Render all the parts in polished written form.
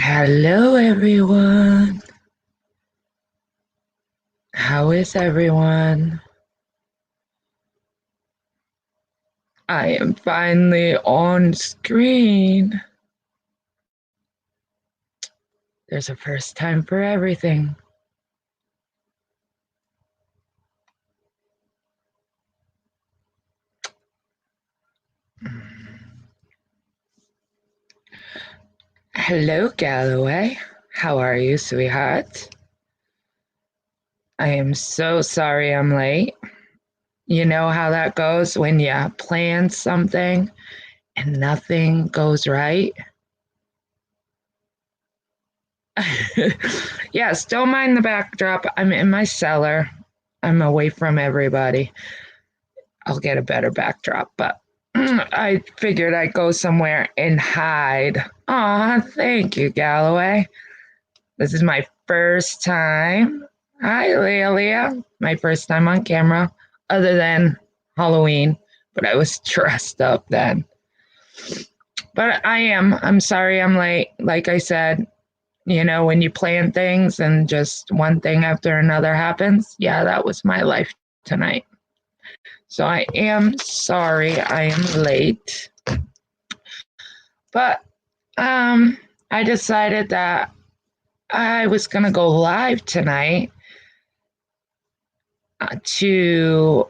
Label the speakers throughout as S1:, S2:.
S1: Hello, everyone. How is everyone? I am finally on screen. There's a first time for everything. Hello, Galloway. How are you, sweetheart? I am so sorry I'm late. You know how that goes when you plan something and nothing goes right? Yes, don't mind the backdrop. I'm in my cellar. I'm away from everybody. I'll get a better backdrop, but I figured I'd go somewhere and hide. Aw, thank you, Galloway. This is my first time. Hi, Leah. My first time on camera, other than Halloween, but I was dressed up then. But I'm sorry I'm late. Like I said, when you plan things and just one thing after another happens, yeah, that was my life tonight. So I am sorry I am late. But I decided that I was going to go live tonight to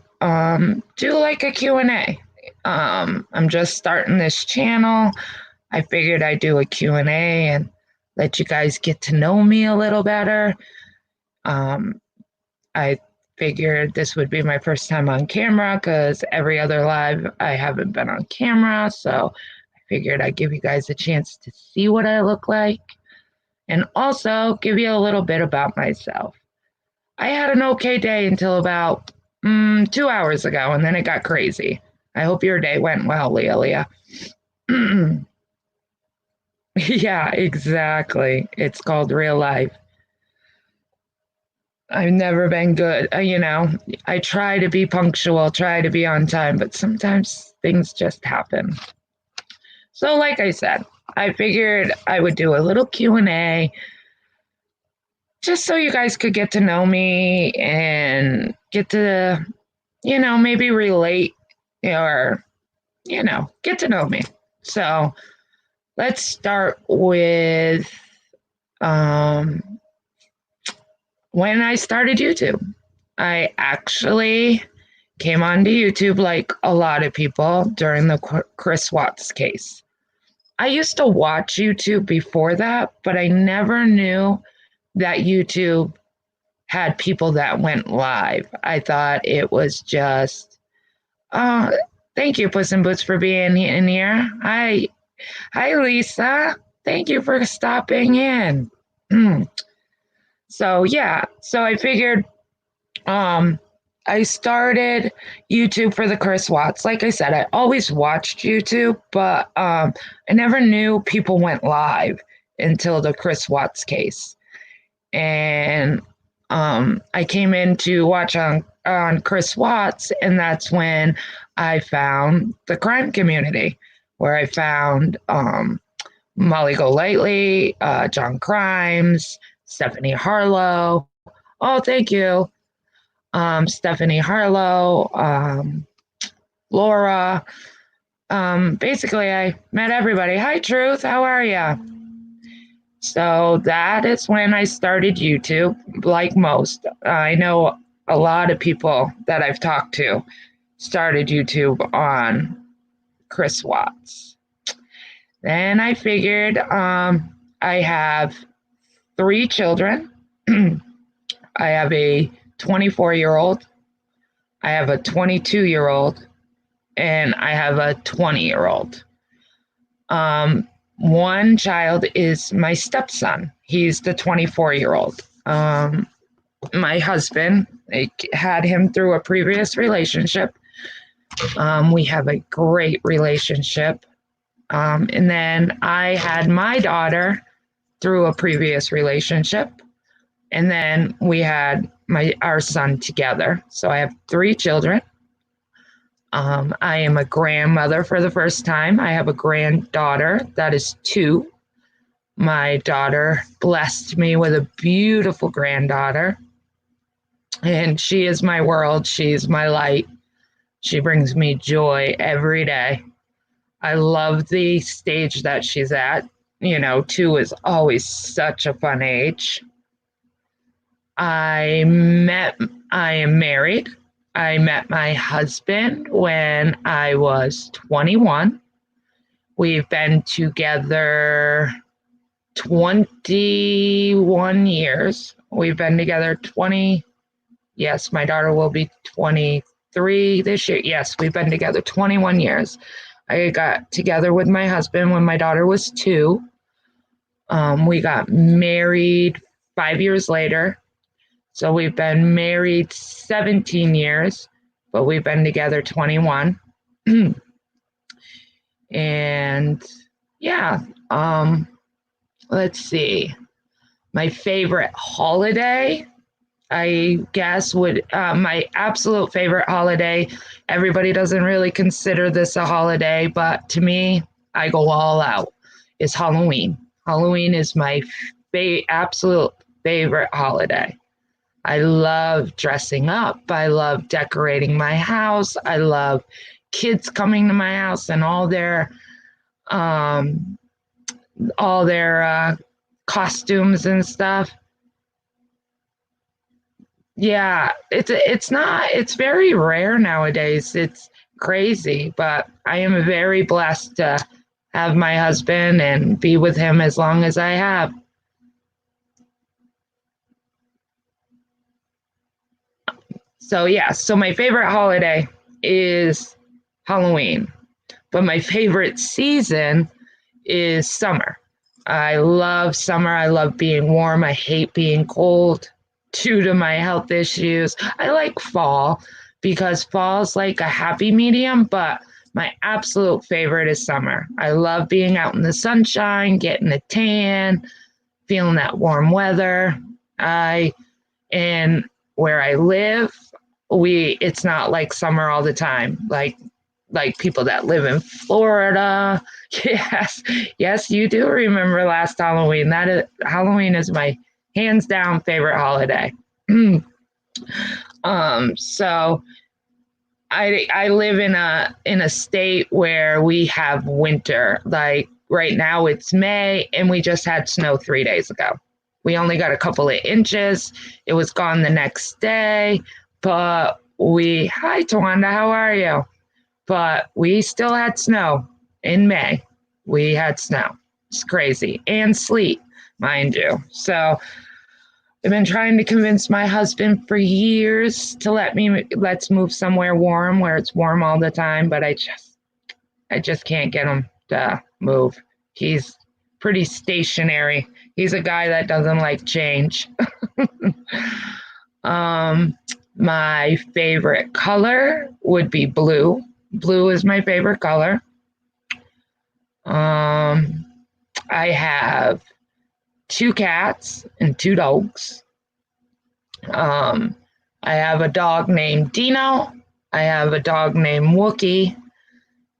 S1: do like a Q&A. I'm just starting this channel. I figured I'd do a Q&A and let you guys get to know me a little better. I figured this would be my first time on camera because every other live I haven't been on camera. So I figured I'd give you guys a chance to see what I look like and also give you a little bit about myself. I had an okay day until about 2 hours ago, and then it got crazy. I hope your day went well, Leah. Yeah, exactly. It's called real life. I've never been good. I try to be punctual, try to be on time, but sometimes things just happen. So, like I said, I figured I would do a little Q&A just so you guys could get to know me and get to, maybe relate or, get to know me. So, let's start with um, when I started YouTube. I actually came onto YouTube like a lot of people during the Chris Watts case. I used to watch YouTube before that, but I never knew that YouTube had people that went live. I thought it was just, oh, thank you, Puss in Boots, for being in here. Hi, Lisa. Thank you for stopping in. So I figured I started YouTube for the Chris Watts. Like I said, I always watched YouTube, but I never knew people went live until the Chris Watts case. And I came in to watch on Chris Watts, and that's when I found the crime community, where I found Molly Golightly, John Crimes, Stephanie Harlow. Oh, thank you. Stephanie Harlow, Laura. Basically, I met everybody. Hi, Truth. How are you? So that is when I started YouTube, like most. I know a lot of people that I've talked to started YouTube on Chris Watts. Then I figured I have 3 children. I have a 24-year-old, I have a 22-year-old, and I have a 20-year-old. One child is my stepson. He's the 24-year-old. My husband, I had him through a previous relationship. We have a great relationship. And then I had my daughter through a previous relationship. And then we had our son together. So I have 3 children. I am a grandmother for the first time. I have a granddaughter that is 2. My daughter blessed me with a beautiful granddaughter, and she is my world. She's my light. She brings me joy every day. I love the stage that she's at. 2 is always such a fun age. I met, I am married. I met my husband when I was 21. We've been together 21 years. We've been together 20. Yes, my daughter will be 23 this year. Yes, we've been together 21 years. I got together with my husband when my daughter was 2. We got married 5 years later. So we've been married 17 years, but we've been together 21. And yeah, let's see. My favorite holiday, I guess, would my absolute favorite holiday. Everybody doesn't really consider this a holiday, but to me, I go all out, is Halloween. Halloween is my absolute favorite holiday. I love dressing up. I love decorating my house. I love kids coming to my house and um, all their costumes and stuff. Yeah, it's very rare nowadays. It's crazy, but I am very blessed to have my husband and be with him as long as I have. So yeah, so my favorite holiday is Halloween, but my favorite season is summer. I love summer. I love being warm. I hate being cold due to my health issues. I like fall because fall's like a happy medium, but my absolute favorite is summer. I love being out in the sunshine, getting a tan, feeling that warm weather. And where I live, it's not like summer all the time. Like people that live in Florida. Yes, yes, you do remember last Halloween. Halloween is my hands down favorite holiday. So I live in a state where we have winter. Like right now it's May and we just had snow 3 days ago. We only got a couple of inches. It was gone the next day, but hi Tawanda, how are you? But we still had snow in May. We had snow. It's crazy. And sleet, mind you. So I've been trying to convince my husband for years to let's move somewhere warm where it's warm all the time, but I just can't get him to move. He's pretty stationary. He's a guy that doesn't like change. My favorite color would be blue. Blue is my favorite color. I have 2 cats and 2 dogs. I have a dog named Dino. I have a dog named Wookie.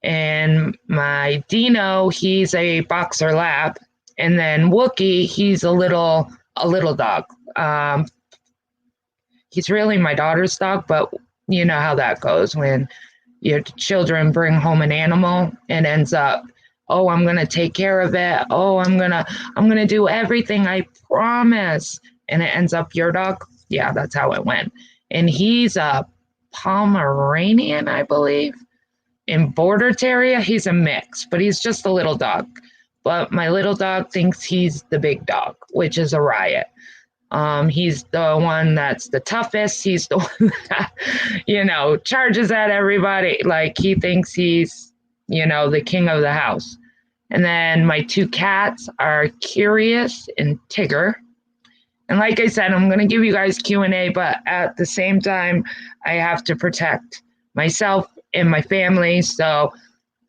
S1: And my Dino, he's a boxer lab. And then Wookie, he's a little dog. He's really my daughter's dog, but you know how that goes when your children bring home an animal and ends up, oh, I'm going to take care of it. Oh, I'm going to do everything, I promise. And it ends up your dog. Yeah, that's how it went. And he's a Pomeranian, I believe. In Border Terrier, he's a mix, but he's just a little dog. But my little dog thinks he's the big dog, which is a riot. He's the one that's the toughest. He's the one that, charges at everybody. Like he thinks he's, the king of the house. And then my 2 cats are Curious and Tigger. And like I said, I'm going to give you guys Q&A, but at the same time, I have to protect myself and my family. So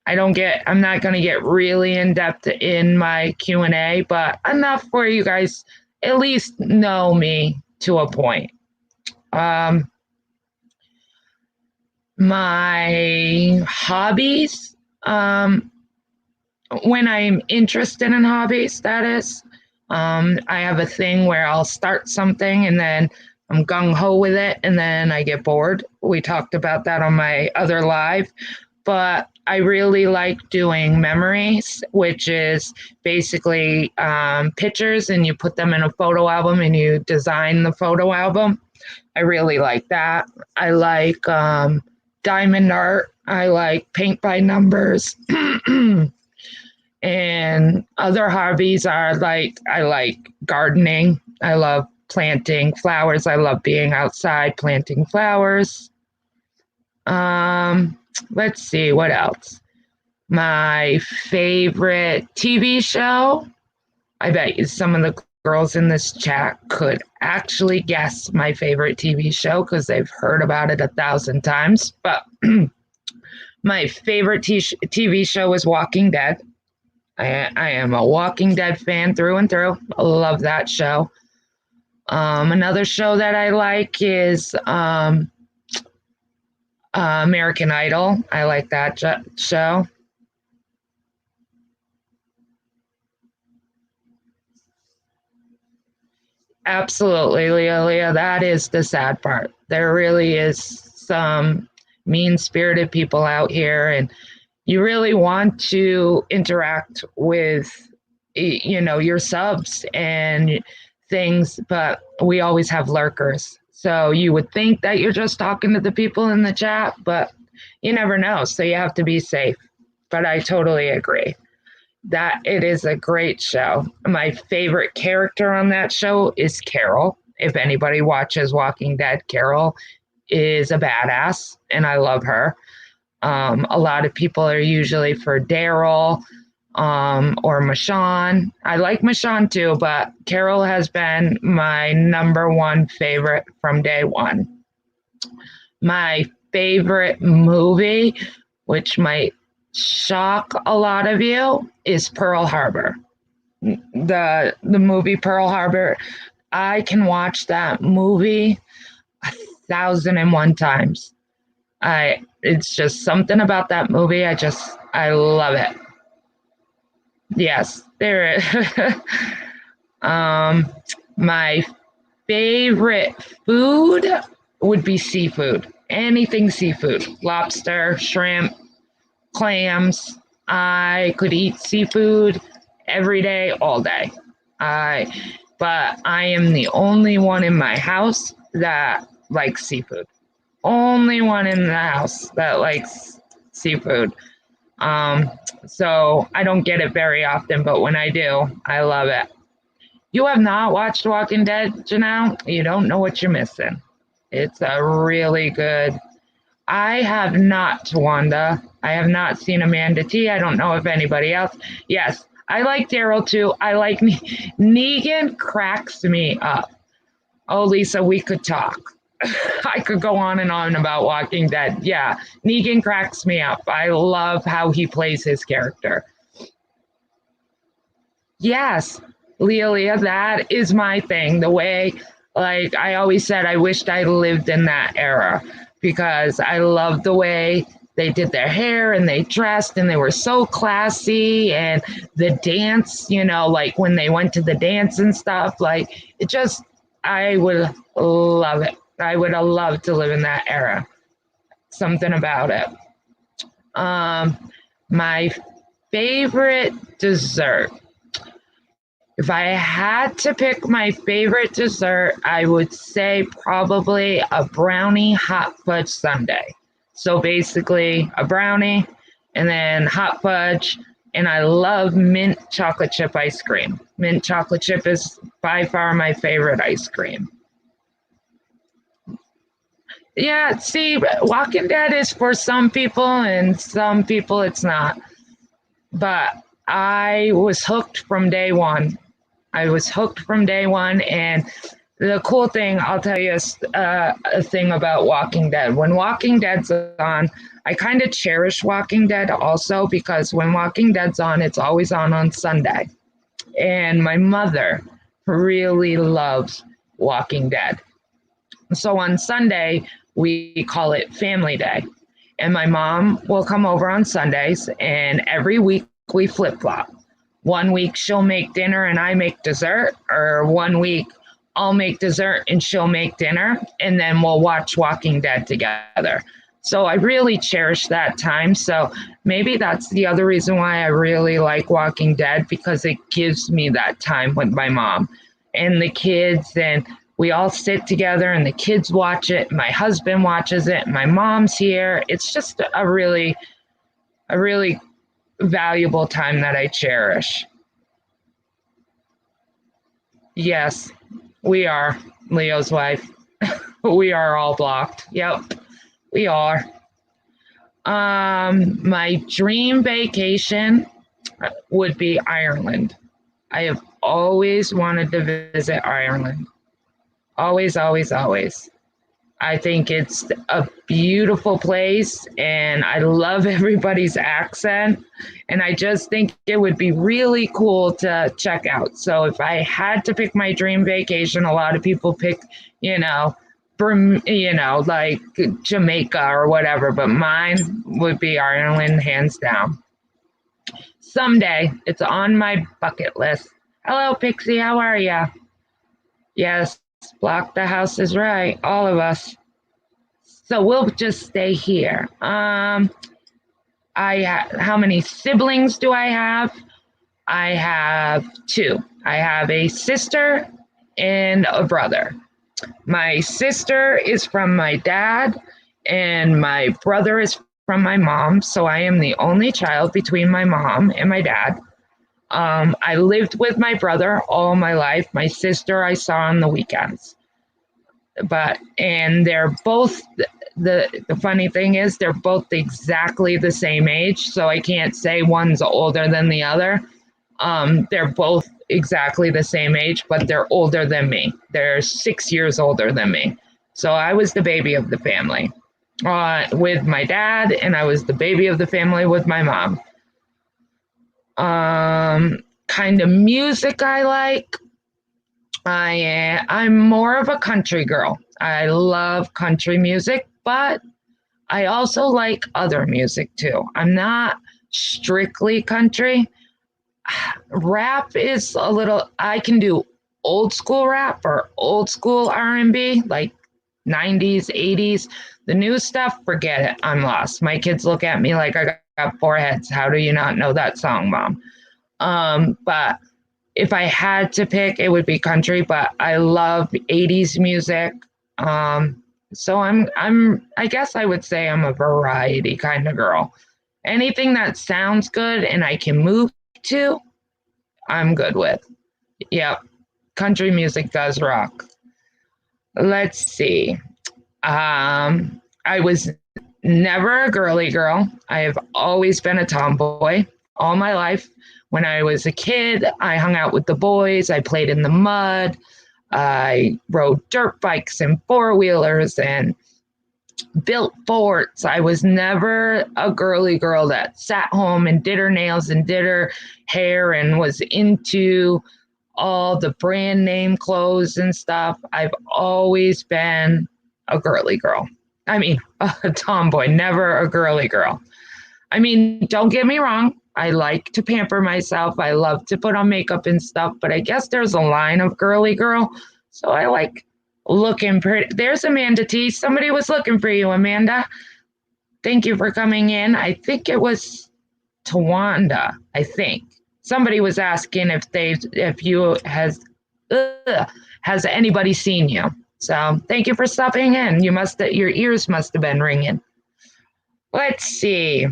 S1: I'm not going to get really in depth in my Q&A, but enough for you guys at least know me to a point. My hobbies, when I'm interested in hobbies, that is. I have a thing where I'll start something and then I'm gung ho with it and then I get bored. We talked about that on my other live, but I really like doing memories, which is basically pictures and you put them in a photo album and you design the photo album. I really like that. I like diamond art. I like paint by numbers. And other hobbies are like I like gardening. I love planting flowers. I love being outside planting flowers. Um, let's see what else. My favorite TV show. I bet you some of the girls in this chat could actually guess my favorite TV show because they've heard about it 1,000 times. But my favorite TV show is Walking Dead. I am a Walking Dead fan through and through. I love that show. Another show that I like is American Idol. I like that show. Absolutely, Leah. That is the sad part. There really is some mean spirited people out here, and you really want to interact with your subs and things, but we always have lurkers, so you would think that you're just talking to the people in the chat, but you never know, so you have to be safe. But I totally agree that it is a great show. My favorite character on that show is Carol. If anybody watches Walking Dead, Carol is a badass and I love her. A lot of people are usually for Daryl or Michonne. I like Michonne too, but Carol has been my number one favorite from day one. My favorite movie, which might shock a lot of you, is Pearl Harbor. The movie Pearl Harbor. I can watch that movie 1,001 times. It's just something about that movie. I love it. Yes, there is. My favorite food would be seafood. Anything seafood. Lobster, shrimp, clams. I could eat seafood every day, all day. But I am the only one in my house that likes seafood. Only one in the house that likes seafood. Um, so I don't get it very often, but when I do, I love it. You have not watched Walking Dead, Janelle? You don't know what you're missing. It's a really good. I have not, Wanda. I have not seen Amanda T. I don't know if anybody else. Yes, I like Daryl too. I like Negan cracks me up. Oh, Lisa, we could talk. I could go on and on about Walking Dead. Yeah, Negan cracks me up. I love how he plays his character. Yes, Leah, that is my thing. The way, like I always said, I wished I lived in that era because I loved the way they did their hair and they dressed and they were so classy and the dance, like when they went to the dance and stuff, like it just, I would love it. I would have loved to live in that era. Something about it. Um, my favorite dessert. If I had to pick my favorite dessert, I would say probably a brownie hot fudge sundae. So basically a brownie and then hot fudge. And I love mint chocolate chip ice cream. Mint chocolate chip is by far my favorite ice cream. Yeah, see, Walking Dead is for some people and some people it's not. But I was hooked from day one. I was hooked from day one. And the cool thing, I'll tell you a thing about Walking Dead. When Walking Dead's on, I kind of cherish Walking Dead also because when Walking Dead's on, it's always on Sunday. And my mother really loves Walking Dead. So on Sunday, we call it Family Day. And my mom will come over on Sundays, and every week we flip flop. One week she'll make dinner and I make dessert, or one week I'll make dessert and she'll make dinner, and then we'll watch Walking Dead together. So I really cherish that time. So maybe that's the other reason why I really like Walking Dead, because it gives me that time with my mom and the kids, and we all sit together and the kids watch it. My husband watches it. My mom's here. It's just a really valuable time that I cherish. Yes, we are Leo's wife. We are all blocked. Yep, we are. My dream vacation would be Ireland. I have always wanted to visit Ireland. Always, always, always. I think it's a beautiful place and I love everybody's accent. And I just think it would be really cool to check out. So if I had to pick my dream vacation, a lot of people pick, you know, like Jamaica or whatever, but mine would be Ireland, hands down. Someday, it's on my bucket list. Hello, Pixie, how are ya? Yes, block the house is right, all of us. So we'll just stay here. How many siblings do I have? I have two. I have a sister and a brother. My sister is from my dad, and my brother is from my mom. So I am the only child between my mom and my dad. I lived with my brother all my life. My sister I saw on the weekends. And they're both the funny thing is they're both exactly the same age, so I can't say one's older than the other. They're both exactly the same age, but they're older than me. They're 6 years older than me. So I was the baby of the family with my dad, and I was the baby of the family with my mom. Kind of music I like. I'm more of a country girl. I love country music, but I also like other music too. I'm not strictly country. Rap is a little, I can do old school rap or old school R&B, like 90s, 80s. The new stuff, forget it. I'm lost. My kids look at me like I got four heads. How do you not know that song, Mom? But if I had to pick, it would be country, but I love 80s music. So I guess I would say I'm a variety kind of girl. Anything that sounds good and I can move to, I'm good with. Yep. Country music does rock. Let's see. I was never a girly girl. I have always been a tomboy all my life. When I was a kid, I hung out with the boys. I played in the mud. I rode dirt bikes and four-wheelers and built forts. I was never a girly girl that sat home and did her nails and did her hair and was into all the brand name clothes and stuff. I've always been a girly girl. I mean, a tomboy, never a girly girl. I mean, don't get me wrong. I like to pamper myself. I love to put on makeup and stuff, but I guess there's a line of girly girl. So I like looking pretty. There's Amanda T. Somebody was looking for you, Amanda. Thank you for coming in. I think it was Tawanda, I think. Somebody was asking has anybody seen you? So thank you for stopping in. Your ears must have been ringing. Let's see.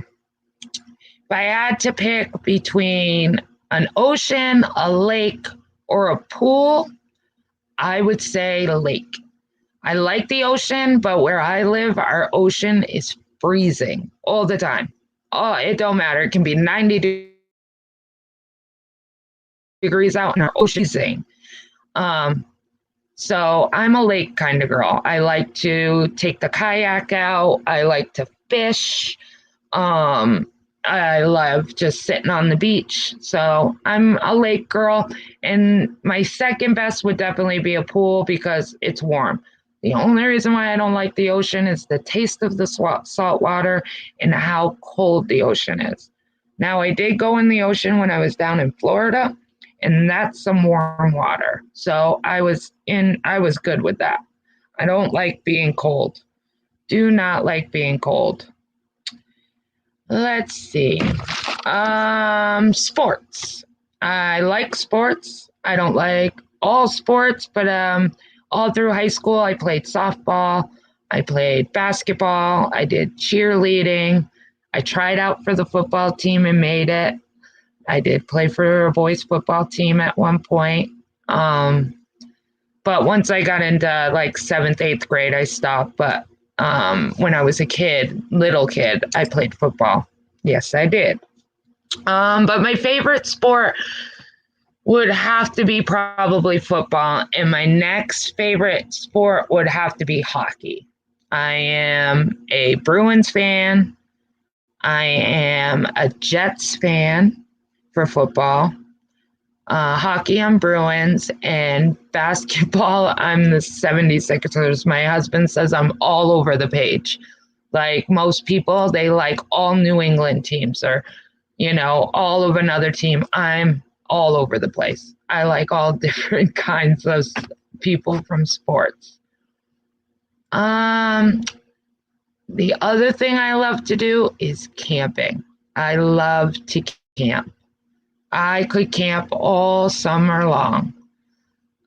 S1: If I had to pick between an ocean, a lake, or a pool, I would say the lake. I like the ocean, but where I live, our ocean is freezing all the time. Oh, it don't matter. It can be 90 degrees out and our ocean is freezing. So I'm a lake kind of girl. I like to take the kayak out. I like to fish. I love just sitting on the beach. So I'm a lake girl. And my second best would definitely be a pool because it's warm. The only reason why I don't like the ocean is the taste of the salt water and how cold the ocean is. Now, I did go in the ocean when I was down in Florida, and that's some warm water. So I was good with that. I don't like being cold. Do not like being cold. Let's see. Sports. I like sports. I don't like all sports, but all through high school, I played softball. I played basketball. I did cheerleading. I tried out for the football team and made it. I did play for a boys football team at one point. Um, but once I got into like seventh, eighth grade, I stopped. But when I was a kid, little kid, I played football. Yes, I did. But my favorite sport would have to be probably football, and my next favorite sport would have to be hockey. I am a Bruins fan. I am a Jets fan for football. Hockey, I'm Bruins, and basketball, I'm the 76ers. My husband says I'm all over the page. Like most people, they like all New England teams or, all of another team. I'm all over the place. I like all different kinds of people from sports. Um, the other thing I love to do is camping. I love to camp. I could camp all summer long.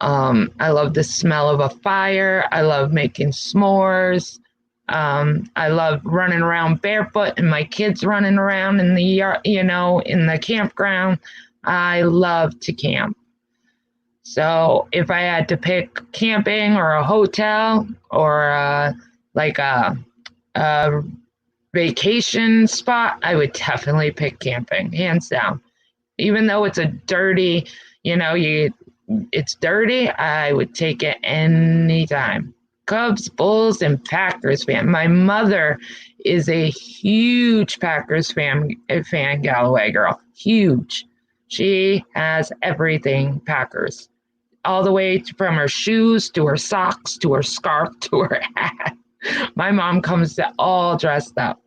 S1: I love the smell of a fire. I love making s'mores. I love running around barefoot and my kids running around in the yard, in the campground. I love to camp. So if I had to pick camping or a hotel or like a vacation spot, I would definitely pick camping, hands down. Even though it's a dirty, it's dirty, I would take it anytime. Cubs, Bulls, and Packers fan. My mother is a huge Packers fan, Galloway girl. Huge. She has everything Packers, all the way from her shoes to her socks to her scarf to her hat. My mom comes all dressed up.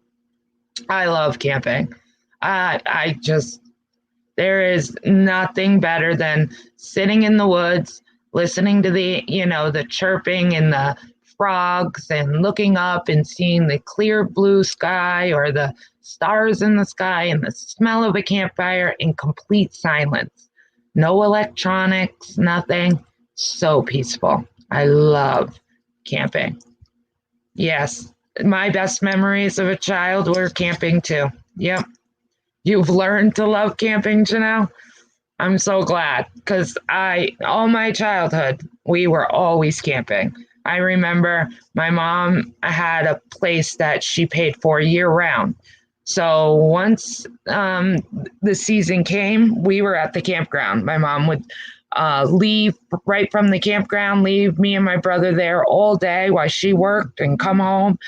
S1: I love camping. I just there is nothing better than sitting in the woods, listening to the chirping and the frogs and looking up and seeing the clear blue sky or the stars in the sky and the smell of a campfire in complete silence. No electronics, nothing. So peaceful. I love camping. Yes, my best memories of a child were camping too. Yep. You've learned to love camping, Janelle? I'm so glad because all my childhood, we were always camping. I remember my mom had a place that she paid for year round. So once the season came, we were at the campground. My mom would leave right from the campground, leave me and my brother there all day while she worked and come home.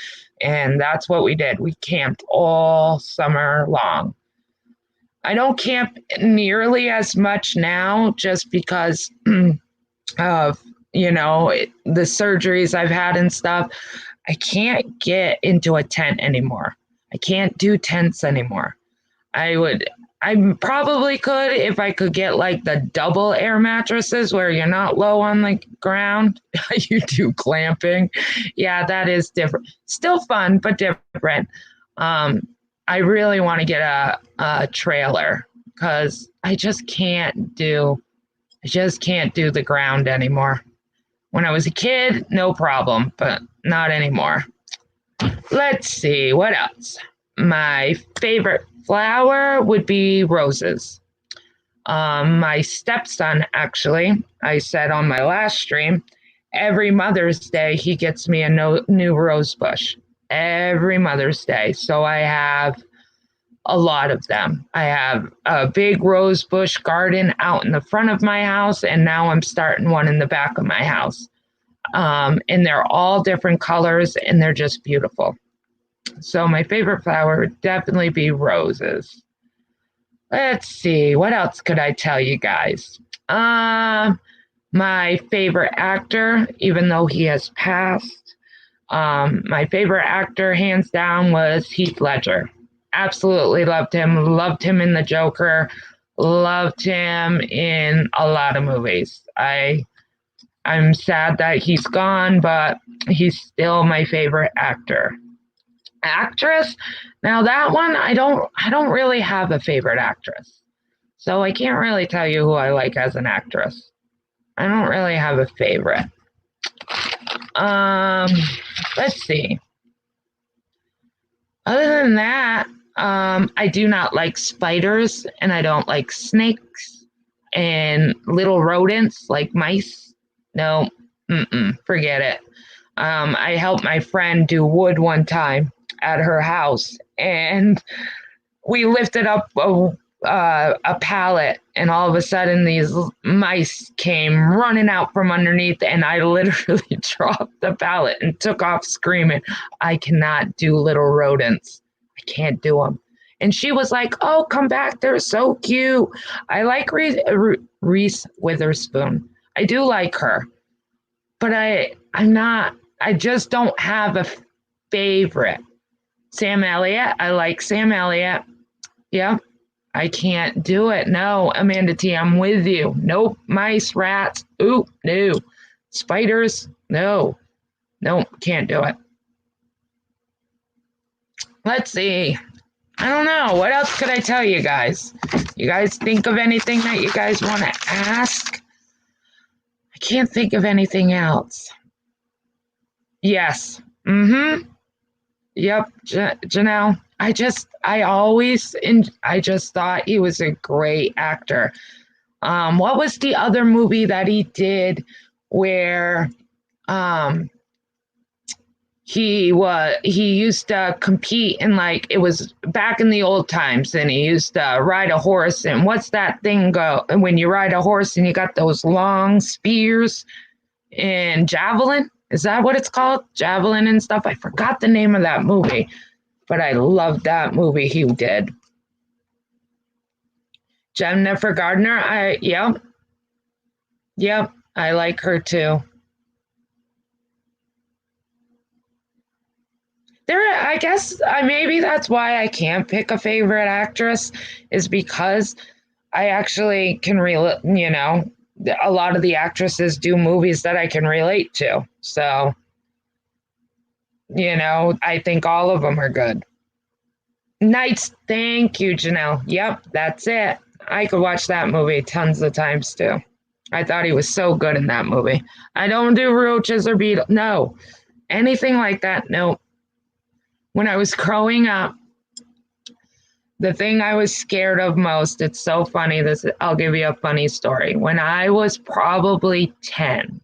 S1: And that's what we did. We camped all summer long. I don't camp nearly as much now just because of, the surgeries I've had and stuff. I can't get into a tent anymore. I can't do tents anymore. I probably could if I could get like the double air mattresses where you're not low on the ground. You do glamping. Yeah, that is different. Still fun, but different. I really want to get a trailer because I just can't do the ground anymore. When I was a kid, no problem, but not anymore. Let's see, what else? My favorite flower would be roses. My stepson, actually, I said on my last stream, every Mother's Day, he gets me a new rose bush. Every Mother's Day. So I have a lot of them. I have a big rose bush garden out in the front of my house, and now I'm starting one in the back of my house. And they're all different colors, and they're just beautiful. So my favorite flower would definitely be roses. Let's see, what else could I tell you guys? My favorite actor, even though he has passed, my favorite actor, hands down, was Heath Ledger. absolutely loved him in The Joker, loved him in a lot of movies. I'm sad that he's gone, but he's still my favorite actor. Actress, now that one I don't really have a favorite actress. So I can't really tell you who I like as an actress. I don't really have a favorite. Um, let's see. Other than that, I do not like spiders and I don't like snakes and little rodents like mice. No, forget it. I helped my friend do wood one time at her house, and we lifted up a pallet, and all of a sudden these mice came running out from underneath, and I literally dropped the pallet and took off screaming. I cannot do little rodents. I can't do them. And she was like, "Oh, come back. They're so cute." I like Reese Witherspoon. I do like her, but I just don't have a favorite. Sam Elliott. I like Sam Elliott. Yep. I can't do it. No, Amanda T, I'm with you. Nope. Mice, rats. Ooh, no. Spiders. No. Nope. Can't do it. Let's see. I don't know. What else could I tell you guys? You guys think of anything that you guys want to ask? I can't think of anything else. Yes. Yep. Janelle. I just thought he was a great actor. What was the other movie that he did where he used to compete in, like, it was back in the old times, and he used to ride a horse, and what's that thing go when you ride a horse and you got those long spears and javelin? Is that what it's called? Javelin and stuff. I forgot the name of that movie, but I loved that movie he did. Jennifer Gardner. Yep, I like her too. I guess maybe that's why I can't pick a favorite actress, is because I actually can relate. A lot of the actresses do movies that I can relate to. So, I think all of them are good. Nights, thank you, Janelle. Yep, that's it. I could watch that movie tons of times too. I thought he was so good in that movie. I don't do roaches or beetles. No, anything like that. No. When I was growing up, the thing I was scared of most, it's so funny. I'll give you a funny story. When I was probably 10,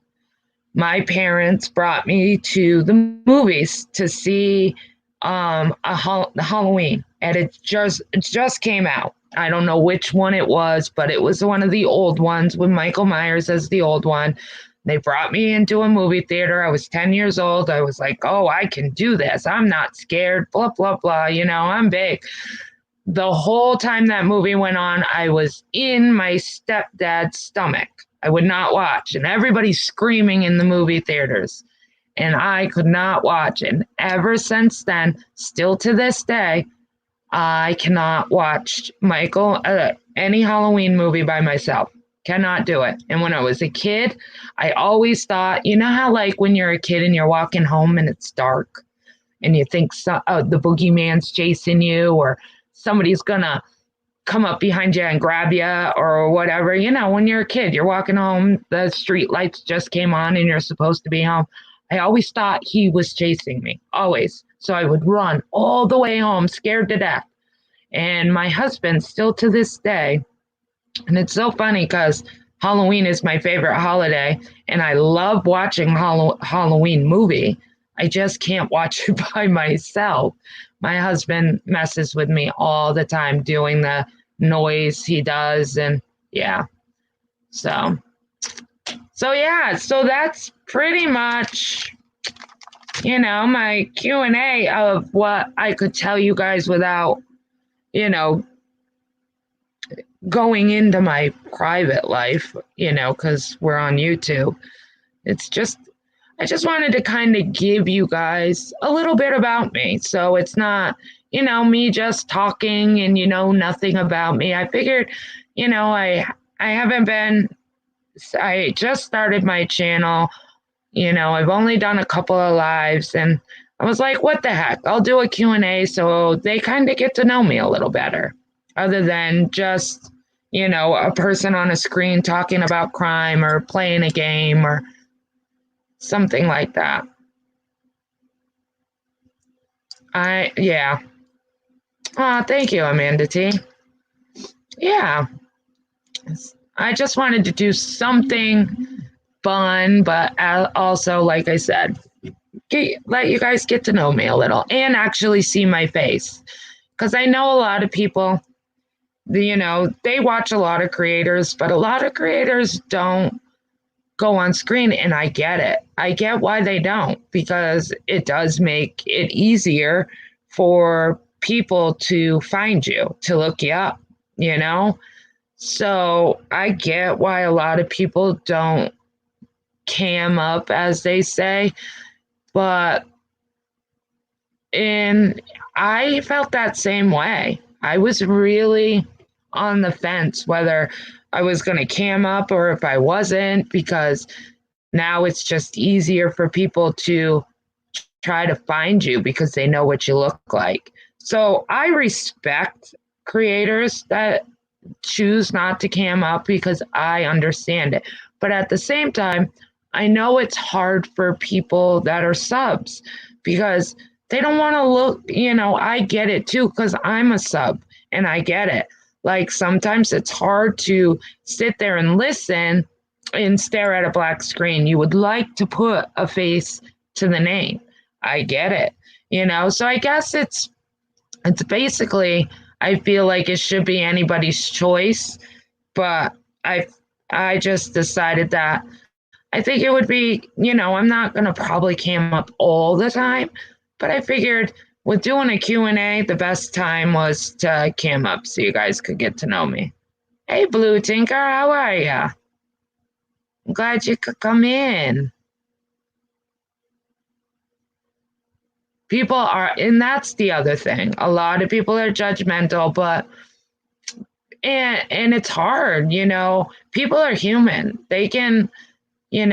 S1: my parents brought me to the movies to see Halloween, and it just came out. I don't know which one it was, but it was one of the old ones with Michael Myers as the old one. They brought me into a movie theater. I was 10 years old. I was like, "Oh, I can do this. I'm not scared, blah, blah, blah. I'm big." The whole time that movie went on, I was in my stepdad's stomach. I would not watch, and everybody's screaming in the movie theaters, and I could not watch. And ever since then, still to this day, I cannot watch any Halloween movie by myself. Cannot do it. And when I was a kid, I always thought, how like when you're a kid and you're walking home and it's dark and you think the boogeyman's chasing you, or somebody's gonna come up behind you and grab you or whatever. When you're a kid, you're walking home, the street lights just came on and you're supposed to be home. I always thought he was chasing me, always. So I would run all the way home, scared to death. And my husband, still to this day, and it's so funny because Halloween is my favorite holiday, and I love watching Halloween movie. I just can't watch it by myself. My husband messes with me all the time doing the noise he does, and yeah. So that's pretty much, my Q&A of what I could tell you guys without, going into my private life, because we're on YouTube. I just wanted to kind of give you guys a little bit about me. So it's not, me just talking and nothing about me. I figured, I haven't been I just started my channel. I've only done a couple of lives and I was like, what the heck? I'll do a Q&A so they kind of get to know me a little better other than just, a person on a screen talking about crime or playing a game or something like that. Yeah. Oh, thank you, Amanda T. Yeah. I just wanted to do something fun, but also, like I said, let you guys get to know me a little and actually see my face. Because I know a lot of people, they watch a lot of creators, but a lot of creators don't go on screen, and I get it. I get why they don't, because it does make it easier for people to find you, to look you up, So I get why a lot of people don't cam up, as they say, but I felt that same way. I was really on the fence whether I was going to cam up or if I wasn't, because now it's just easier for people to try to find you because they know what you look like. So I respect creators that choose not to cam up because I understand it. But at the same time, I know it's hard for people that are subs because they don't want to look, I get it too because I'm a sub and I get it. Like sometimes it's hard to sit there and listen and stare at a black screen. You would like to put a face to the name. I get it. So I guess it's basically, I feel like it should be anybody's choice, but I just decided that I think it would be, I'm not going to probably cam up all the time, but I figured with doing a Q&A, the best time was to cam up so you guys could get to know me. Hey, Blue Tinker, how are ya? I'm glad you could come in. People are, and that's the other thing. A lot of people are judgmental, but and it's hard, People are human. They can, we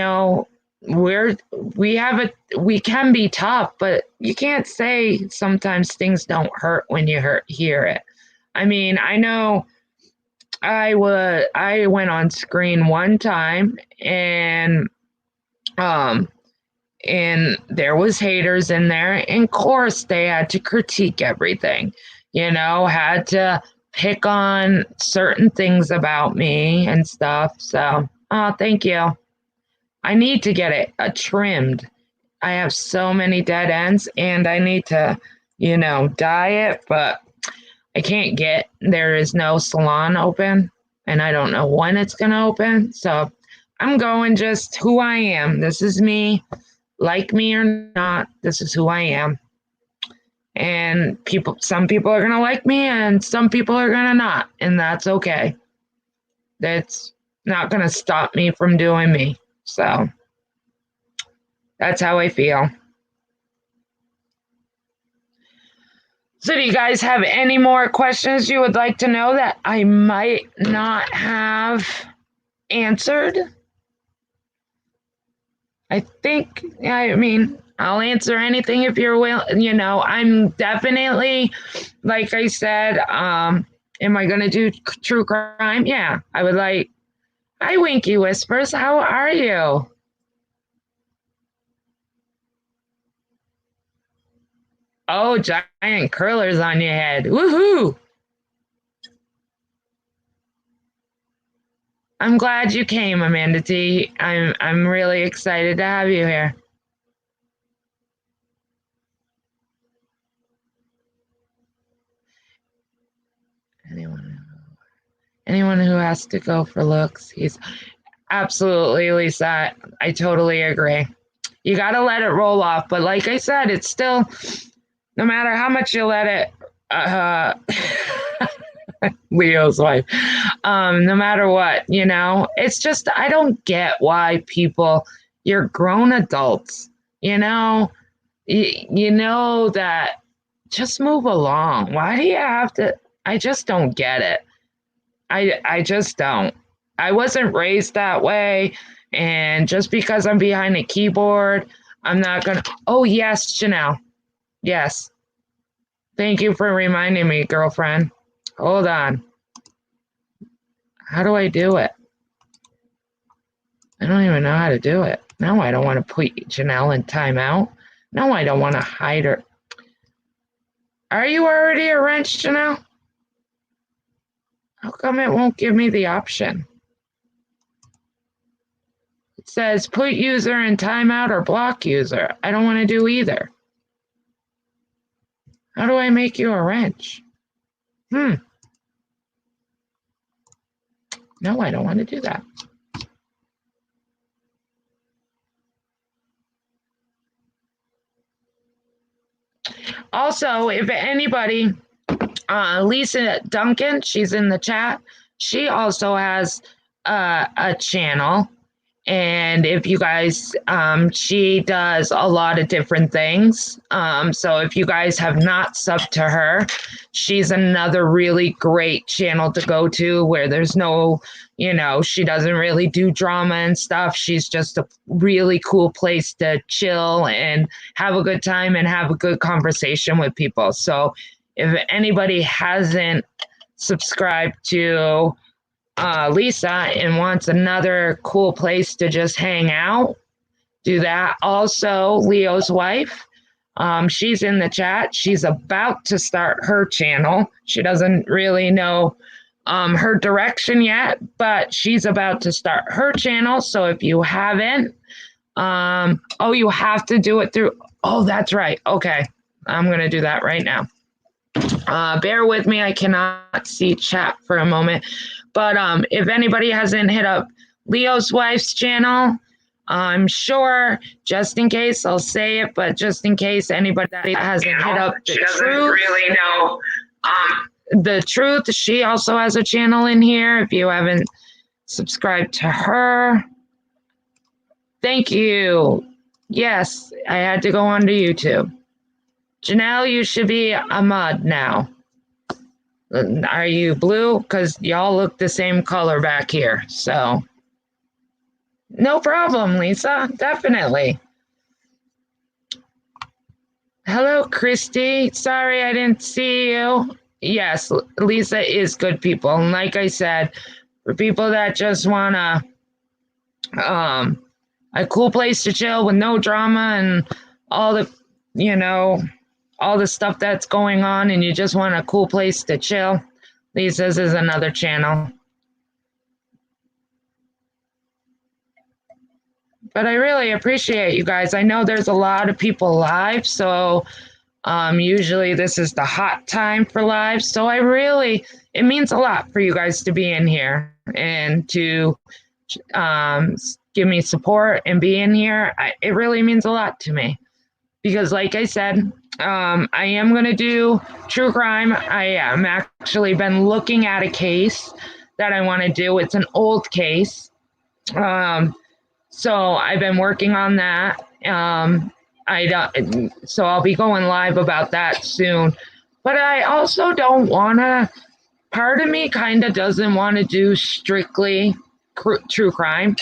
S1: can be tough, but you can't say sometimes things don't hurt when you hear it. I mean, I know I went on screen one time and there was haters in there. And of course they had to critique everything, had to pick on certain things about me and stuff. So, thank you. I need to get it trimmed. I have so many dead ends and I need to, dye it, but I can't there is no salon open and I don't know when it's going to open. So I'm going just who I am. This is me. Like me or not, this is who I am. And some people are going to like me and some people are going to not. And that's okay. That's not going to stop me from doing me. So that's how I feel. So do you guys have any more questions you would like to know that I might not have answered? I'll answer anything if you're willing. I'm definitely, like I said, am I going to do true crime? Yeah, I would like. Hi, Winky Whispers. How are you? Oh, giant curlers on your head. Woohoo! I'm glad you came, Amanda T. I'm really excited to have you here. Anyone who has to go for looks, he's absolutely, Lisa. I totally agree. You got to let it roll off. But like I said, it's still, no matter how much you let it, Leo's wife, no matter what, it's just, I don't get why you're grown adults, you know that Just move along. Why do you have to? I just don't get it. I just don't. I wasn't raised that way. And just because I'm behind a keyboard, I'm not going to. Oh, yes, Janelle. Yes. Thank you for reminding me, girlfriend. Hold on. How do I do it? I don't even know how to do it. No, I don't want to put Janelle in timeout. No, I don't want to hide her. Are you already a wrench, Janelle? How come it won't give me the option? It says put user in timeout or block user. I don't want to do either. How do I make you a wrench? No, I don't want to do that. Also, if anybody, Lisa Duncan, she's in the chat. She also has a channel. And if you guys, she does a lot of different things. So if you guys have not subbed to her, she's another really great channel to go to where there's no, she doesn't really do drama and stuff. She's just a really cool place to chill and have a good time and have a good conversation with people. So if anybody hasn't subscribed to Lisa and wants another cool place to just hang out, do that. Also, Leo's wife, she's in the chat. She's about to start her channel. She doesn't really know her direction yet, but she's about to start her channel. So if you haven't, you have to do it through. Oh, that's right. Okay. I'm going to do that right now. Bear with me. I cannot see chat for a moment. But if anybody hasn't hit up Leo's wife's channel, I'm sure, just in case, I'll say it, but just in case anybody that hasn't hit up the truth, really know the truth, she also has a channel in here. If you haven't subscribed to her, thank you. Yes, I had to go onto YouTube. Janelle, you should be a mod now. Are you blue? Because y'all look the same color back here. So, no problem, Lisa. Definitely. Hello, Christy. Sorry I didn't see you. Yes, Lisa is good people. And like I said, for people that just want a cool place to chill with no drama and all the, all the stuff that's going on and you just want a cool place to chill, Lisa's is another channel. But I really appreciate you guys. I know there's a lot of people live, so usually this is the hot time for live. So it means a lot for you guys to be in here and to give me support and be in here. It really means a lot to me because like I said, I am going to do true crime. I am actually been looking at a case that I want to do. It's an old case. So I've been working on that. So I'll be going live about that soon. But I also don't want to, part of me kind of doesn't want to do strictly true crime.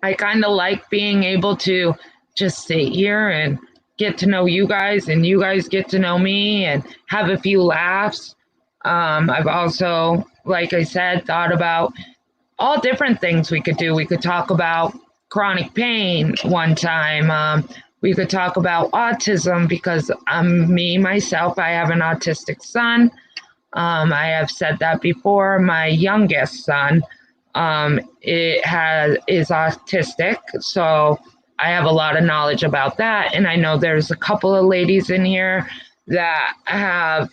S1: I kind of like being able to just sit here and get to know you guys and you guys get to know me and have a few laughs. I've also, like I said, thought about all different things we could do. We could talk about chronic pain one time. We could talk about autism because myself, I have an autistic son. I have said that before. My youngest son is autistic, so I have a lot of knowledge about that. And I know there's a couple of ladies in here that have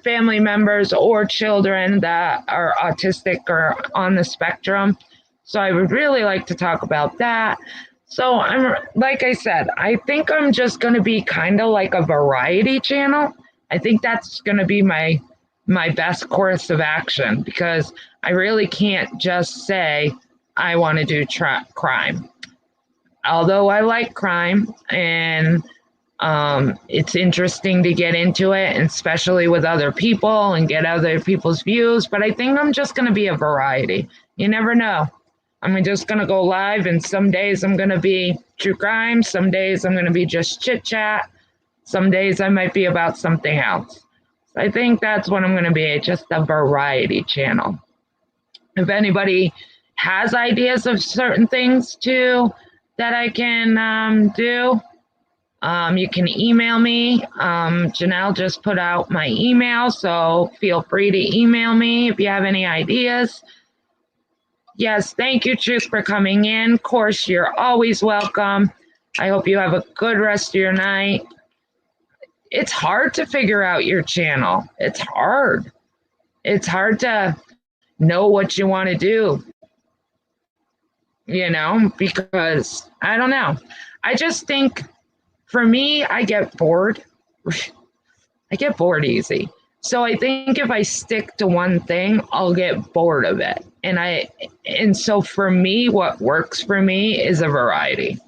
S1: family members or children that are autistic or on the spectrum. So I would really like to talk about that. So like I said, I think I'm just going to be kind of like a variety channel. I think that's going to be my best course of action because I really can't just say I want to do crime. Although I like crime and It's interesting to get into it, and especially with other people and get other people's views. But I think I'm just going to be a variety. You never know. I'm just going to go live, and some days I'm going to be true crime. Some days I'm going to be just chit chat. Some days I might be about something else. So I think that's what I'm going to be, just a variety channel. If anybody has ideas of certain things too that I can do, you can email me. Janelle just put out my email, so feel free to email me if you have any ideas. Yes, thank you, Truth, for coming in. Of course, you're always welcome. I hope you have a good rest of your night. It's hard to figure out your channel. It's hard. It's hard to know what you want to do, because I don't know. I just think for me, I get bored. I get bored easy. So I think if I stick to one thing, I'll get bored of it. And so for me, what works for me is a variety.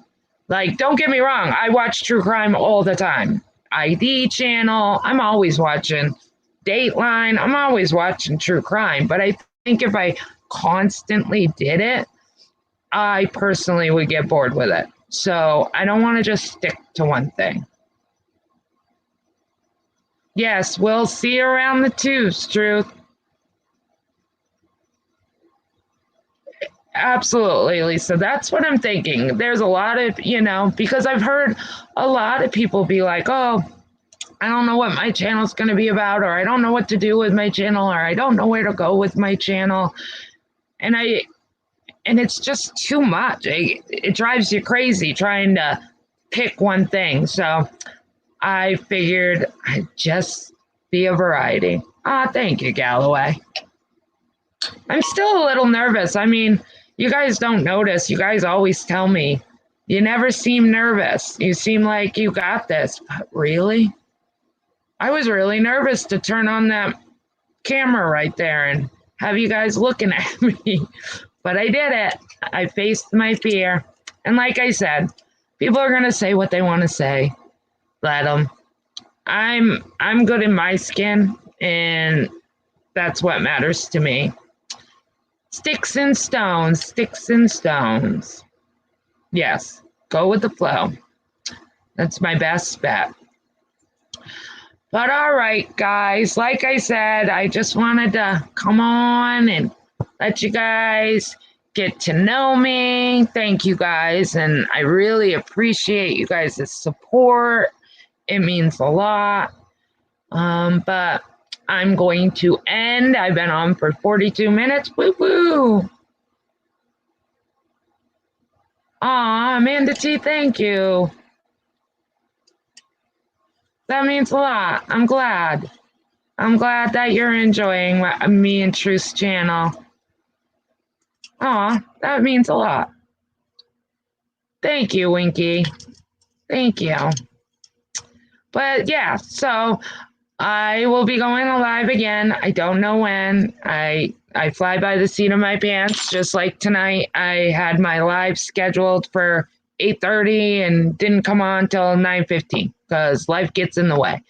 S1: Like, don't get me wrong, I watch true crime all the time. ID channel, I'm always watching. Dateline, I'm always watching true crime. But I think if I constantly did it, I personally would get bored with it. So I don't want to just stick to one thing. Yes, we'll see you around the tubes, Truth. Absolutely, Lisa. That's what I'm thinking. There's a lot of, because I've heard a lot of people be like, oh, I don't know what my channel's going to be about, or I don't know what to do with my channel, or I don't know where to go with my channel. And it's just too much. It drives you crazy trying to pick one thing. So I figured I'd just be a variety. Thank you, Galloway. I'm still a little nervous. I mean, you guys don't notice. You guys always tell me, you never seem nervous. You seem like you got this. But really? I was really nervous to turn on that camera right there and have you guys looking at me. But I did it. I faced my fear. And like I said, people are going to say what they want to say. Let them. I'm good in my skin, and that's what matters to me. Sticks and stones, sticks and stones. Yes, go with the flow. That's my best bet. But all right, guys, like I said, I just wanted to come on and let you guys get to know me. Thank you guys, and I really appreciate you guys' support. It means a lot. But I'm going to end. I've been on for 42 minutes. Woo-woo. Aw, Amanda T, thank you. That means a lot. I'm glad. I'm glad that you're enjoying me and Truth's channel. Aw, that means a lot. Thank you, Winky. Thank you. But yeah, so I will be going live again. I don't know when. I fly by the seat of my pants. Just like tonight, I had my live scheduled for 8:30 and didn't come on till 9:15 because life gets in the way.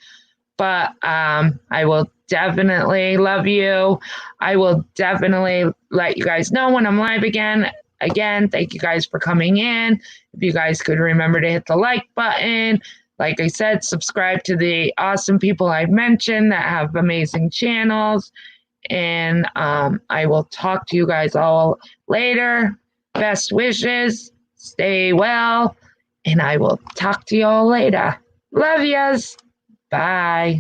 S1: But I will definitely love you. I will definitely let you guys know when I'm live again. Again, thank you guys for coming in. If you guys could remember to hit the like button. Like I said, subscribe to the awesome people I've mentioned that have amazing channels. And I will talk to you guys all later. Best wishes. Stay well. And I will talk to you all later. Love yous. Bye.